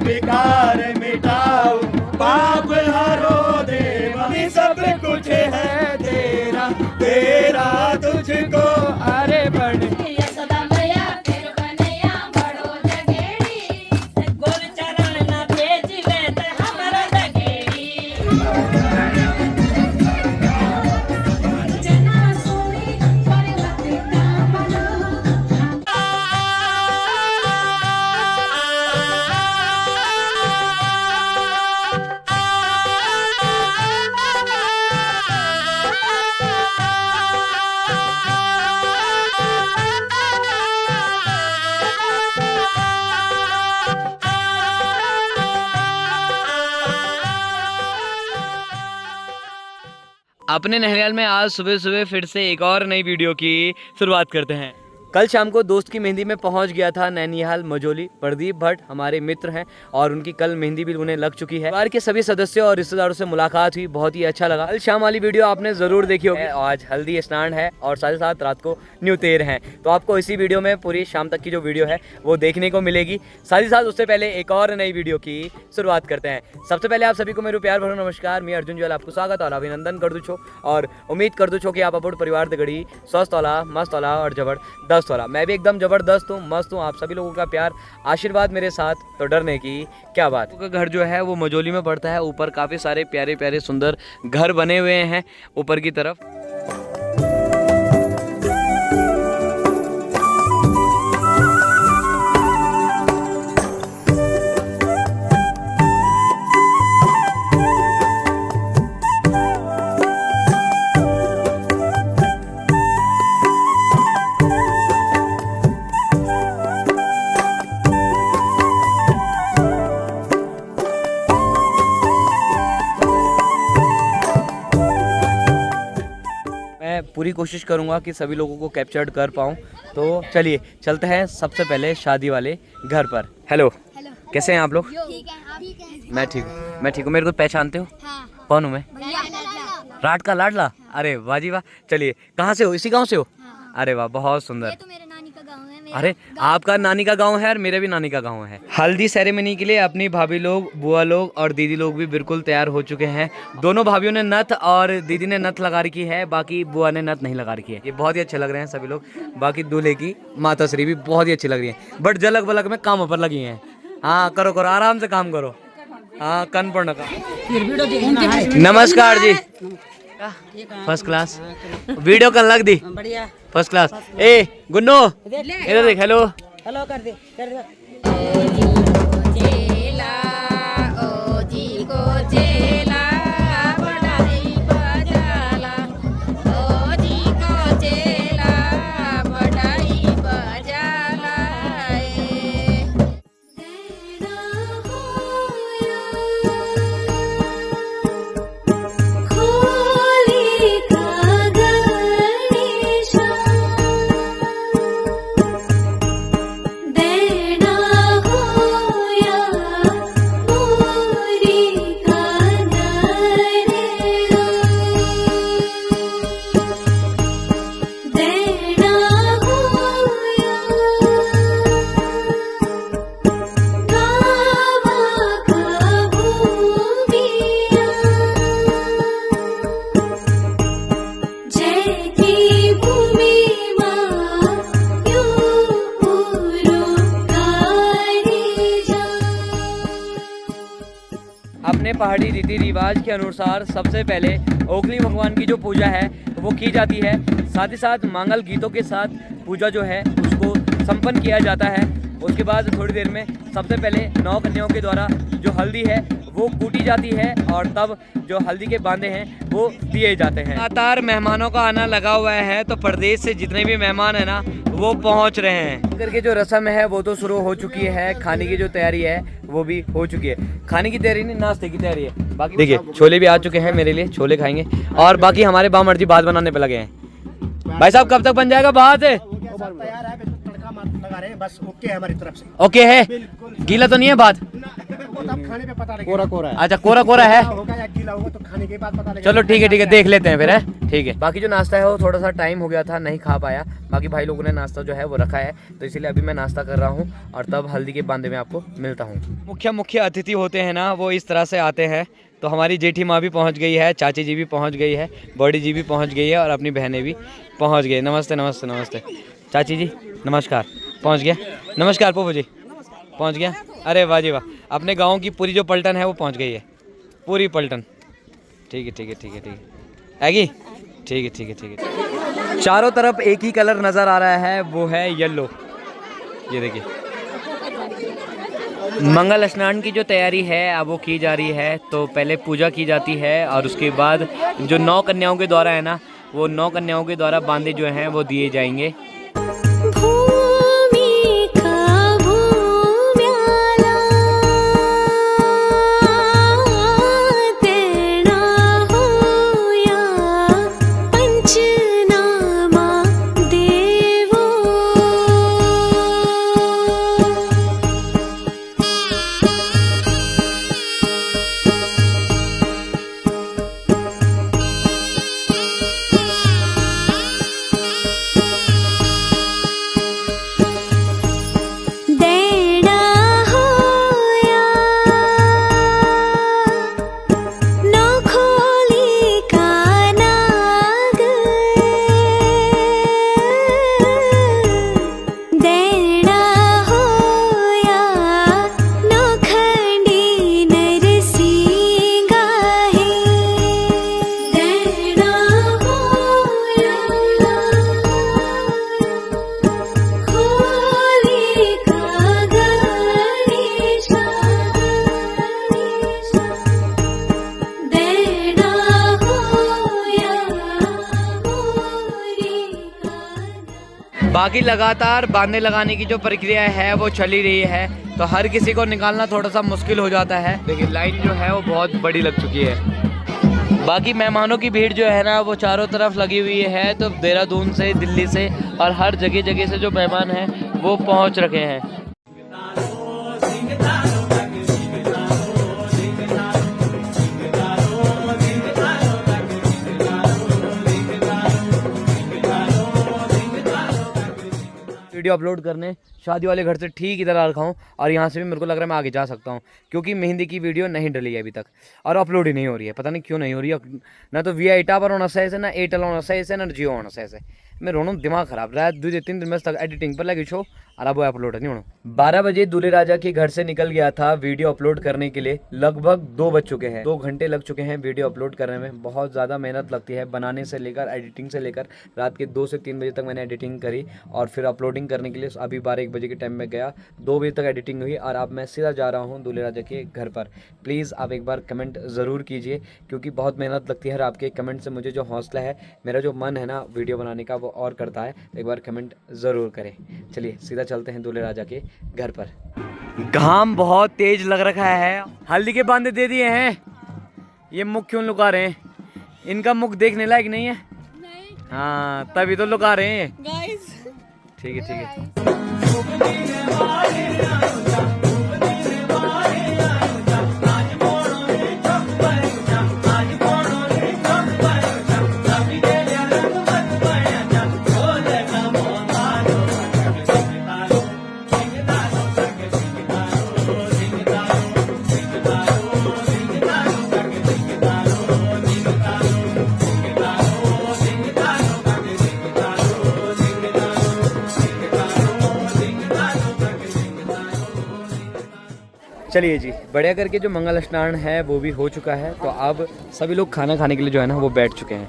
विकार मिटाओ, पाप हरो देवा, सब कुछ है तेरा, तेरा तुझको अरे बड़े अपने नहरियाल में आज सुबह सुबह फिर से एक और नई वीडियो की शुरुआत करते हैं। कल शाम को दोस्त की मेहंदी में पहुंच गया था नैनीहाल मजोली। प्रदीप भट्ट हमारे मित्र हैं और उनकी कल मेहंदी भी उन्हें लग चुकी है। परिवार के सभी सदस्यों और रिश्तेदारों से मुलाकात हुई, बहुत ही अच्छा लगा। कल शाम वाली वीडियो आपने जरूर देखी होगी। आज हल्दी स्नान है और साथ ही साथ रात को न्यू तेर है, तो आपको इसी वीडियो में पूरी शाम तक की जो वीडियो है वो देखने को मिलेगी। साथ ही साथ उससे पहले एक और नई वीडियो की शुरुआत करते हैं। सबसे पहले आप सभी को मेरे प्यार भरा नमस्कार। मैं अर्जुन ज्वाल आपको स्वागत और अभिनंदन कर दूँ छो और उम्मीद कर दूँ छो कि आप अपने परिवार से घड़ी स्वस्थ वाला, मस्त वाला और जबरदस्त वाला। मैं भी एकदम जबरदस्त हूँ, मस्त हूँ। आप सभी लोगों का प्यार आशीर्वाद मेरे साथ, तो डरने की क्या बात। का घर जो है वो मजोली में पड़ता है। ऊपर काफ़ी सारे प्यारे प्यारे सुंदर घर बने हुए हैं ऊपर की तरफ। पूरी कोशिश करूंगा कि सभी लोगों को कैप्चर्ड कर पाऊं। तो चलिए चलते हैं सबसे पहले शादी वाले घर पर। हेलो, कैसे हैं आप लोग? मैं ठीक हूँ। मेरे को पहचानते हो? हाँ। कौन हूँ मैं? राट का लाडला। अरे वाह जी वाह। चलिए, कहाँ से हो? इसी गांव से हो? हाँ। अरे वाह, बहुत सुंदर। ये तो मेरे नानी का गांव है। अरे आपका नानी का गांव है और मेरे भी नानी का गांव है। हल्दी सेरेमनी के लिए अपनी भाभी लोग, बुआ लोग और दीदी लोग भी बिल्कुल तैयार हो चुके हैं। दोनों भाभीियों ने नथ और दीदी ने नथ लगा रखी है, बाकी बुआ ने नथ नहीं लगा रखी है। ये बहुत ही अच्छे लग रहे हैं सभी लोग। बाकी दूल्हे की माता श्री भी बहुत ही अच्छी लग रही है, बट झलक बलक में काम पर लगी हैं। हाँ, करो आराम से काम करो। हाँ, कन पड़ना का। नमस्कार जी। फर्स्ट क्लास वीडियो कल लग दी, बढ़िया फर्स्ट क्लास। ए गुन्नो इधर देख। हेलो कर दे। अपने पहाड़ी रीति रिवाज के अनुसार सबसे पहले ओखली भगवान की जो पूजा है वो की जाती है। साथ ही साथ मंगल गीतों के साथ पूजा जो है उसको संपन्न किया जाता है। उसके बाद थोड़ी देर में सबसे पहले 9 कन्याओं के द्वारा जो हल्दी है वो कूटी जाती है और तब जो हल्दी के बांधे हैं वो दिए जाते हैं। लगातार मेहमानों का आना लगा हुआ है, तो प्रदेश से जितने भी मेहमान है ना वो पहुंच रहे हैं। करके जो रस्म है वो तो शुरू हो चुकी है, खाने की जो तैयारी है वो भी हो चुकी है। खाने की तैयारी नहीं, नाश्ते की तैयारी है। बाकी देखिए छोले भी आ चुके हैं मेरे लिए, छोले खाएंगे। और बाकी हमारे बामर्जी भात बनाने पे लगे हैं। भाई साहब कब तक बन जाएगा भात? बस ओके है हमारी तरफ से। ओके है, गीला तो नहीं है भात? खाने पे पता लगेगा। कोरा है। अच्छा कोरा कोरा है, होगा या गीला होगा तो खाने के बाद पता लगेगा। चलो ठीक है देख लेते हैं फिर, है ठीक है। बाकी जो नाश्ता है वो थोड़ा सा टाइम हो गया था, नहीं खा पाया। बाकी भाई लोगों ने नाश्ता जो है वो रखा है, तो इसीलिए अभी मैं नाश्ता कर रहा हूँ और तब हल्दी के बांधे में आपको मिलता हूँ। मुख्य अतिथि होते हैं ना, वो इस तरह से आते हैं। तो हमारी जेठी माँ भी पहुँच गई है, चाची जी भी पहुँच गई है, बड़ी जी भी पहुँच गई है और अपनी बहनें भी पहुँच गई। नमस्ते नमस्ते नमस्ते चाची जी, नमस्कार। पहुँच गया, नमस्कार पोपो जी, पहुँच गया। अरे वाह जी वाह, अपने गाँव की पूरी जो पलटन है वो पहुँच गई है, पूरी पलटन। ठीक है ठीक है ठीक है ठीक है, आएगी, ठीक है ठीक है ठीक है। चारों तरफ एक ही कलर नज़र आ रहा है, वो है येलो। ये देखिए, मंगल स्नान की जो तैयारी है अब वो की जा रही है। तो पहले पूजा की जाती है और उसके बाद जो 9 कन्याओं के द्वारा है ना, वो 9 कन्याओं के द्वारा बांधे जो हैं वो दिए जाएंगे। बाकी लगातार बांधने लगाने की जो प्रक्रिया है वो चली रही है, तो हर किसी को निकालना थोड़ा सा मुश्किल हो जाता है। लेकिन लाइन जो है वो बहुत बड़ी लग चुकी है। बाकी मेहमानों की भीड़ जो है ना वो चारों तरफ लगी हुई है। तो देहरादून से, दिल्ली से और हर जगह से जो मेहमान हैं वो पहुंच रखे हैं। वीडियो अपलोड करने शादी वाले घर से ठीक इधर आ रखा हूँ और यहाँ से भी मेरे को लग रहा है मैं आगे जा सकता हूँ, क्योंकि मेहंदी की वीडियो नहीं डली है अभी तक और अपलोड ही नहीं हो रही है। पता नहीं क्यों नहीं हो रही है, ना तो VI टावर होना सही से, ना एयरटेल होना सही से, ना जियो होना सही से। मैं रोना दिमाग खराब रहा है, 2-3 दिन में तक एडिटिंग पर लगी छो और अब वो अपलोड नहीं होना। 12 बजे दूल्हे राजा के घर से निकल गया था वीडियो अपलोड करने के लिए। लगभग 2 बज चुके हैं, 2 घंटे लग चुके हैं वीडियो अपलोड करने में। बहुत ज़्यादा मेहनत लगती है बनाने से लेकर, एडिटिंग से लेकर। रात के 2 से 3 बजे तक मैंने एडिटिंग करी और फिर अपलोडिंग करने के लिए अभी 12-1 बजे के टाइम में गया। 2 बजे तक एडिटिंग हुई और अब मैं सीधा जा रहा हूँ दूल्हे राजा के घर पर। प्लीज़ आप एक बार कमेंट ज़रूर कीजिए, क्योंकि बहुत मेहनत लगती है। आपके कमेंट से मुझे जो हौसला है, मेरा जो मन है ना वीडियो बनाने का, वो और करता है। एक बार कमेंट ज़रूर करें। चलिए सीधा चलते हैं दूल्हे राजा के घर पर। घाम बहुत तेज लग रखा है। हल्दी के बांधे दे दिए हैं। ये मुख क्यों लुका रहे हैं? इनका मुख देखने लायक नहीं है। नहीं। हाँ तभी तो लुका रहे हैं गाइस। ठीक है ठीक है। चलिए जी, बढ़िया करके जो मंगल स्नान है वो भी हो चुका है। तो अब सभी लोग खाना खाने के लिए जो है ना वो बैठ चुके हैं।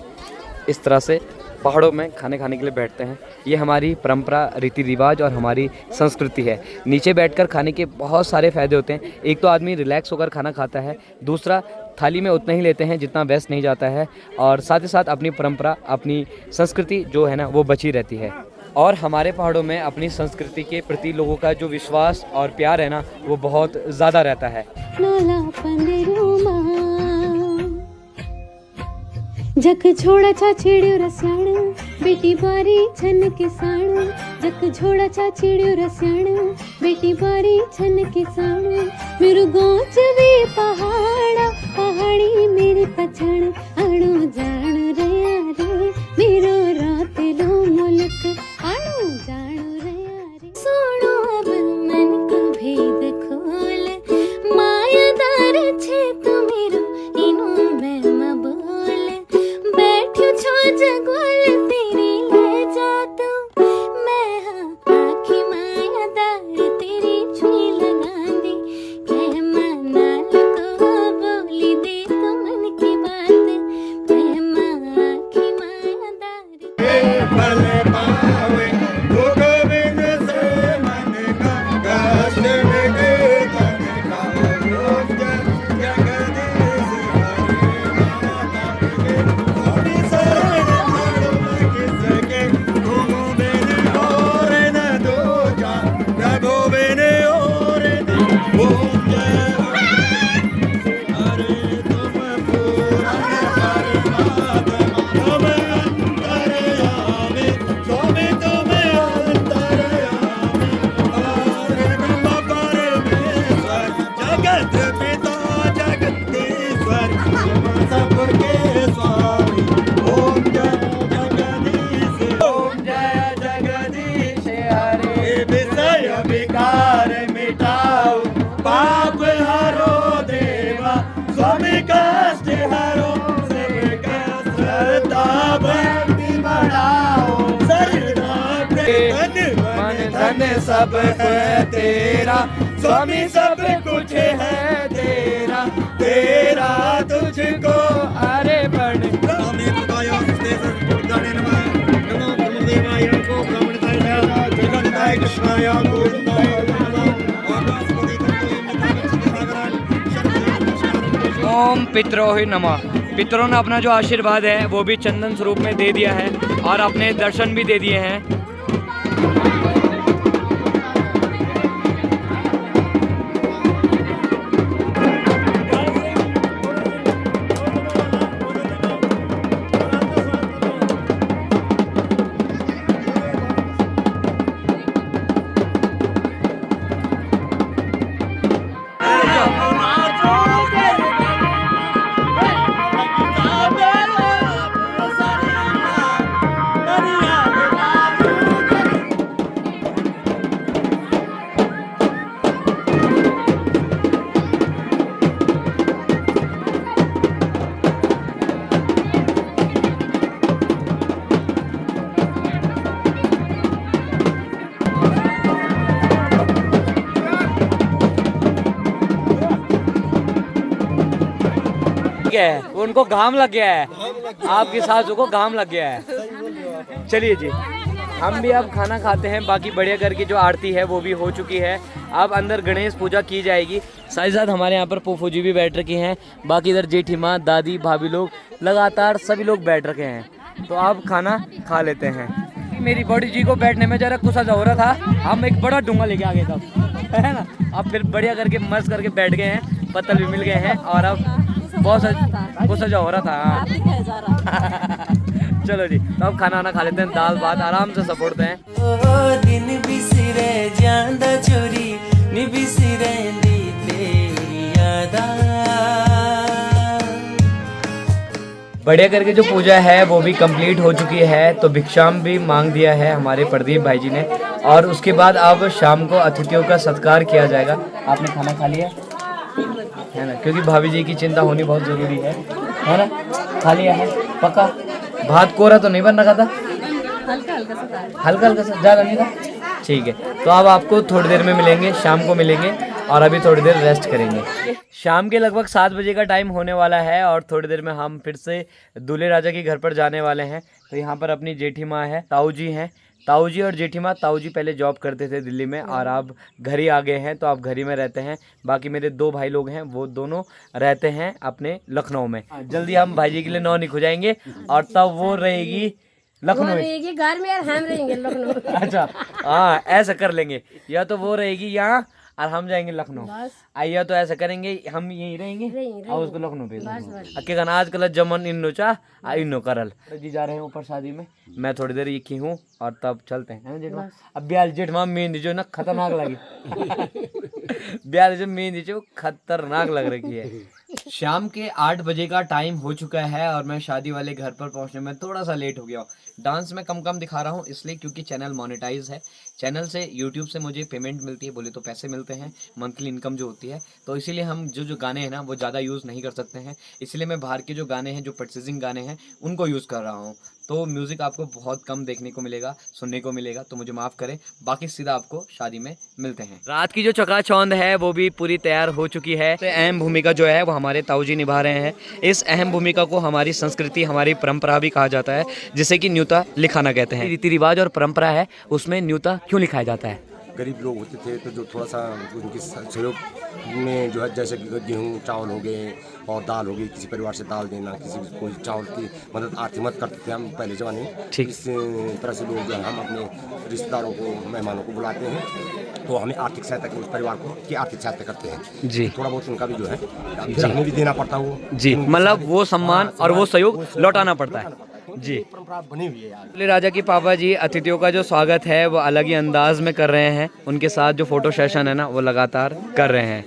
इस तरह से पहाड़ों में खाने खाने के लिए बैठते हैं। ये हमारी परंपरा, रीति रिवाज और हमारी संस्कृति है। नीचे बैठकर खाने के बहुत सारे फ़ायदे होते हैं। एक तो आदमी रिलैक्स होकर खाना खाता है, दूसरा थाली में उतना ही लेते हैं जितना वेस्ट नहीं जाता है, और साथ ही साथ अपनी परंपरा, अपनी संस्कृति जो है ना वो बची रहती है। और हमारे पहाड़ों में अपनी संस्कृति के प्रति लोगों का जो विश्वास और प्यार है ना वो बहुत ज़्यादा रहता है। जख छोड़ा छाछेड़ियो रस्याण बेटी बारी छन किसाण जक झोड़ा चा चिड़ियो रस्याण बेटी बारी छन किसाण मेरू गोच वे पहाड़ा पहाड़ी मेरी पछाण आणो जान रया रे मेरो रात लो मुल्क आणो जान रया रे सोनो अब मन को भेद खोल मायादार छे तो मेरो इनो मैं बोल बैठ्यो छो जगोल तेरी ले जा तू मैं हाँ आखी मायादार तेरी छुई लगा दी कह मना को बोली दे तो मन की बात मैं माँ आखी मायादार भले पावे दुख बिन से मन का कष्ट मिटे तन का रोग जगदीश हरि शरण मारो किसके तुम बिन और न दूजा प्रभु बिन और ओम जय हरे तुम पूर्ण परमात्मा तुम अंतर्यामी स्वामी तुम अंतर्यामी परब्रह्म परमेश्वर जगत पिता जगदीश्वर तुम सबके स्वामी ओम जय जगदीश ओम जय जगदीश हरे विषय विकार मिटाओ पाप हरो देवा स्वामी कष्ट हरो सबका श्रद्धा भक्ति बढ़ाओ सरदा तन मन धन सब तेरा स्वामी सब कुछ है तेरा तेरा तुझको अरे बन स्वामी बुदायो गणे नमः नमो ब्रह्मदेवाय को ब्रह्मण करना जगन्नाथ कृष्णाय गोविंदाय ओम पितरोहि नमः। पितरों ने अपना जो आशीर्वाद है वो भी चंदन स्वरूप में दे दिया है और अपने दर्शन भी दे दिए हैं। है उनको घाम लग गया है, आपकी सासू को घाम लग गया है। चलिए जी, हम भी अब खाना खाते हैं। बाकी बढ़िया करके जो आरती है वो भी हो चुकी है। अब अंदर गणेश पूजा की जाएगी। साथ ही साथ हमारे यहाँ पर फूफू जी भी बैठ रखे हैं। बाकी इधर जेठी माँ, दादी, भाभी लोग लगातार सभी लोग बैठ रखे हैं। तो अब खाना खा लेते हैं। मेरी बॉडी जी को बैठने में जरा गुस्सा हो रहा था, हम एक बड़ा डूंगा लेके आ गए तब, है ना। अब फिर बढ़िया करके मस्त करके बैठ गए हैं, पत्तल भी मिल गए हैं और अब बहुत गुस्सा हो रहा था। चलो जी, तो अब खाना खा लेते हैं, दाल भात आराम से सपोर्टते हैं। दिन बिसरे जांदा चोरी नी बिसरे दी तेरी यादा। बढ़िया करके जो पूजा है वो भी कंप्लीट हो चुकी है। तो भिक्षाम भी मांग दिया है हमारे प्रदीप भाई जी ने। और उसके बाद अब शाम को अतिथियों का सत्कार किया जाएगा। आपने खाना खा लिया है ना, क्योंकि भाभी जी की चिंता होनी बहुत ज़रूरी है ना। खा लिया है पक्का। भात कोरा तो नहीं बन रखा था, हल्का सा ज़्यादा नहीं था। ठीक है, तो अब आपको थोड़ी देर में मिलेंगे, शाम को मिलेंगे और अभी थोड़ी देर रेस्ट करेंगे। शाम के लगभग 7 बजे का टाइम होने वाला है और थोड़ी देर में हम फिर से दूल्हे राजा के घर पर जाने वाले हैं। तो यहाँ पर अपनी जेठी माँ है, ताऊ जी हैं, ताऊ जी और जेठी माँ। ताऊ जी पहले जॉब करते थे दिल्ली में और अब घर ही आ गए हैं, तो आप घर ही में रहते हैं। बाकी मेरे 2 भाई लोग हैं, वो दोनों रहते हैं अपने लखनऊ में। जल्दी हम भाई जी के लिए नौनिक हो जाएंगे और तब वो रहेगी लखनऊ घर में और हम रहेंगे लखनऊ। अच्छा हाँ, ऐसा कर लेंगे, या तो वो रहेगी यहाँ और हम जाएंगे लखनऊ। आइए तो ऐसा करेंगे, हम यहीं रहेंगे और उसको लखनऊ भेज देंगे। अक्के का आजकल जमन इन्नो चा इन्नो करल जी जा रहे हैं ऊपर शादी में। मैं थोड़ी देर ये हूँ और तब चलते हैं जेठमा। अब ब्याल जेठमा मेहंदी जो ना खतरनाक लगी ब्याल जो मेहंदी जो खतरनाक लग रही है। शाम के 8 बजे का टाइम हो चुका है और मैं शादी वाले घर पर पहुंचने में थोड़ा सा लेट हो गया हूँ। डांस में कम दिखा रहा हूँ इसलिए क्योंकि चैनल मोनेटाइज है। चैनल से यूट्यूब से मुझे पेमेंट मिलती है, बोले तो पैसे मिलते हैं, मंथली इनकम जो होती है। तो इसीलिए हम जो गाने हैं ना वो ज़्यादा यूज़ नहीं कर सकते हैं। इसलिए मैं बाहर के जो गाने हैं, जो परचेजिंग गाने हैं, उनको यूज़ कर रहा हूँ। तो म्यूज़िक आपको बहुत कम देखने को मिलेगा, सुनने को मिलेगा, तो मुझे माफ़ करें। बाकी सीधा आपको शादी में मिलते हैं। रात की जो चकाचौंध है वो भी पूरी तैयार हो चुकी है। तो अहम भूमिका जो है वो हमारे ताऊजी निभा रहे हैं। इस अहम भूमिका को हमारी संस्कृति, हमारी परंपरा भी कहा जाता है, जिसे कि न्योता लिखाना कहते हैं। रीति रिवाज और परंपरा है, उसमें न्योता क्यों लिखाया जाता है? गरीब लोग होते थे तो जो थोड़ा सा उनकी सहयोग में जो है, जैसे कि गेहूँ चावल हो गए और दाल हो गई, किसी परिवार से दाल देना, किसी कोई चावल की मदद, आर्थिक मदद करते थे हम पहले ज़माने में। ठीक। इस तरह से लोग जो है हम अपने रिश्तेदारों को, मेहमानों को बुलाते हैं तो हमें आर्थिक सहायता की, उस परिवार को की आर्थिक सहायता करते हैं जी। थोड़ा बहुत उनका भी जो है हमें भी देना पड़ता है वो जी, मतलब वो सम्मान और वो सहयोग लौटाना पड़ता है जी। परंपरा बनी हुई है यार। दूल्हे राजा की पापा जी अतिथियों का जो स्वागत है वो अलग ही अंदाज में कर रहे हैं। उनके साथ जो फोटो सेशन है ना वो लगातार कर रहे हैं।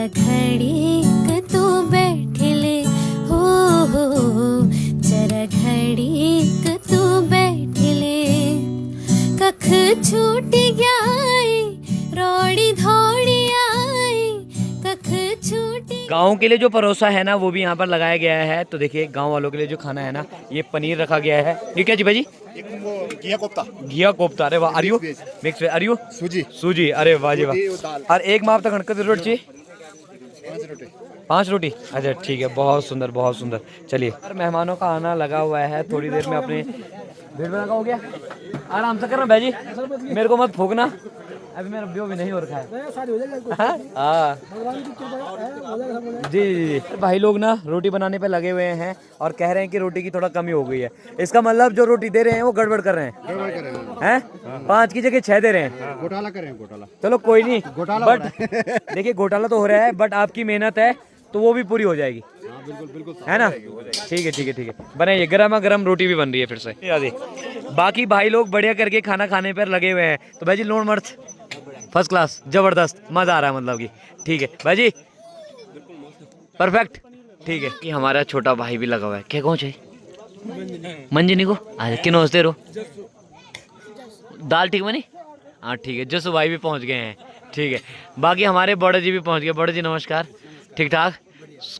घड़ी तो बैठ ले हो जरा घड़ी तो बैठ ले कख छूट गया रोड़ी धोड़ी आई कख छूट। गाँव के लिए जो परोसा है ना वो भी यहाँ पर लगाया गया है। तो देखिए गाँव वालों के लिए जो खाना है ना, ये पनीर रखा गया है। ये क्या जी भाई? घिया कोफ्ता। घिया कोफ्ता, अरे वाह। अरियो मिक्स वे, अरियो सूजी, अरे वाह जी वाह। और एक माप तक हड़कत रोटी 5 रोटी। अच्छा ठीक है, बहुत सुंदर बहुत सुंदर। चलिए, मेहमानों का आना लगा हुआ है। थोड़ी देर में अपने भीड़ भड़का हो गया, आराम से करना भाई जी, मेरे को मत फूकना, अभी मेरा ब्यो भी नहीं हो रखा है। हाँ जी जी। भाई लोग ना रोटी बनाने पे लगे हुए हैं और कह रहे हैं कि रोटी की थोड़ा कमी हो गई है। इसका मतलब जो रोटी दे रहे हैं वो गड़बड़ कर रहे हैं। 5 की जगह 6 दे रहे हैं। घोटाला करें घोटाला। चलो कोई नहीं, घोटाला बट देखिए घोटाला तो हो रहा है, बट आपकी मेहनत है तो वो भी पूरी हो जाएगी। बिल्कुल है ना? ठीक है बनाइए, गर्मा गर्म रोटी भी बन रही है फिर से। बाकी भाई लोग बढ़िया करके खाना खाने पर लगे हुए हैं। तो भाई जी लूण मिर्च फर्स्ट क्लास, जबरदस्त, मजा आ रहा है मतलब कि। ठीक है भाई जी, परफेक्ट। ठीक है कि हमारा छोटा भाई भी लगा हुआ है। क्या कौन चाहिए? मंजिनी को आज किन हंसते रहो। दाल ठीक बनी? हाँ ठीक है। जसू भाई भी पहुंच गए हैं। ठीक है, बाकी हमारे बड़े जी भी पहुंच गए। बड़े जी नमस्कार। ठीक ठाक,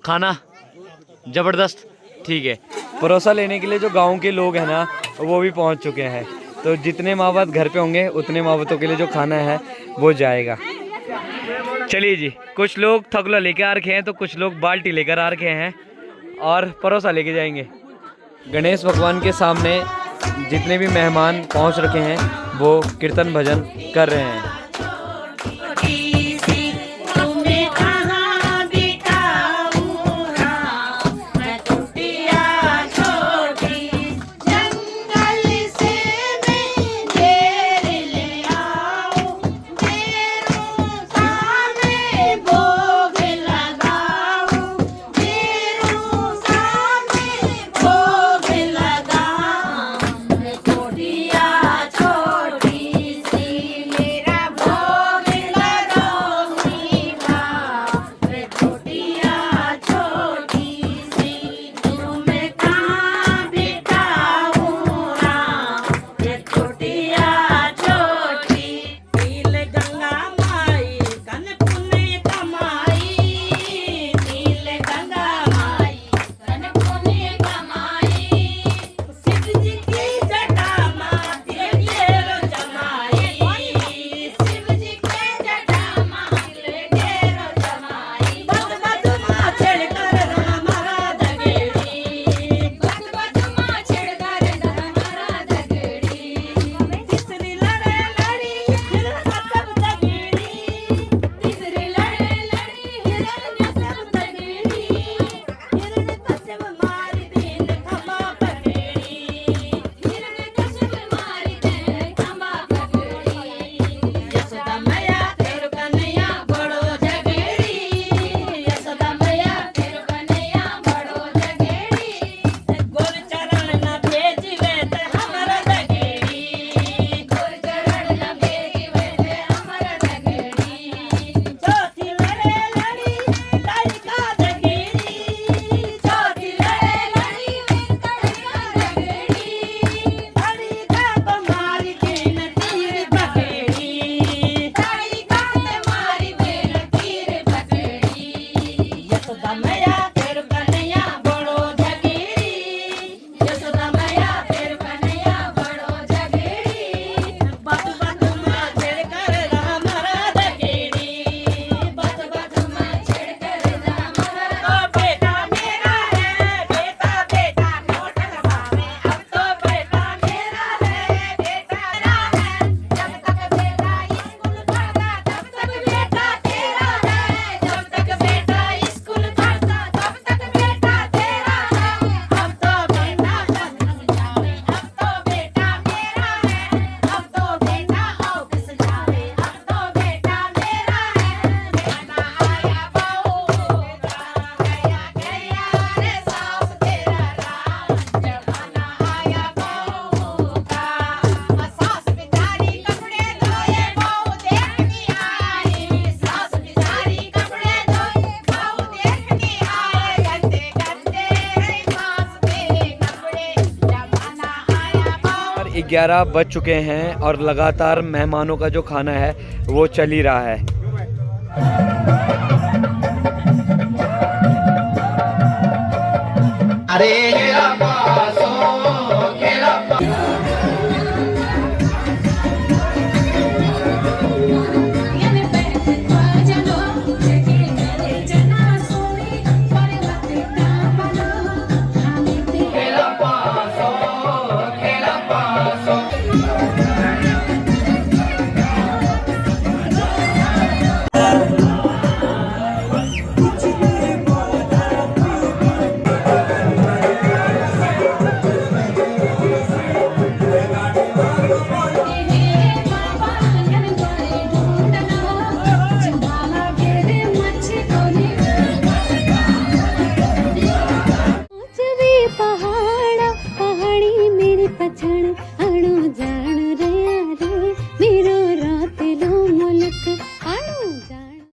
खाना जबरदस्त। ठीक है, परोसा लेने के लिए जो गांव के लोग हैं ना वो भी पहुंच चुके हैं। तो जितने मावत घर पे होंगे उतने मावतों के लिए जो खाना है वो जाएगा। चलिए जी, कुछ लोग थकला लेके आ रखे हैं तो कुछ लोग बाल्टी लेकर आ रखे हैं और परोसा लेके जाएंगे। गणेश भगवान के सामने जितने भी मेहमान पहुंच रखे हैं वो कीर्तन भजन कर रहे हैं। 11 बज चुके हैं और लगातार मेहमानों का जो खाना है वो चल ही रहा है। अरे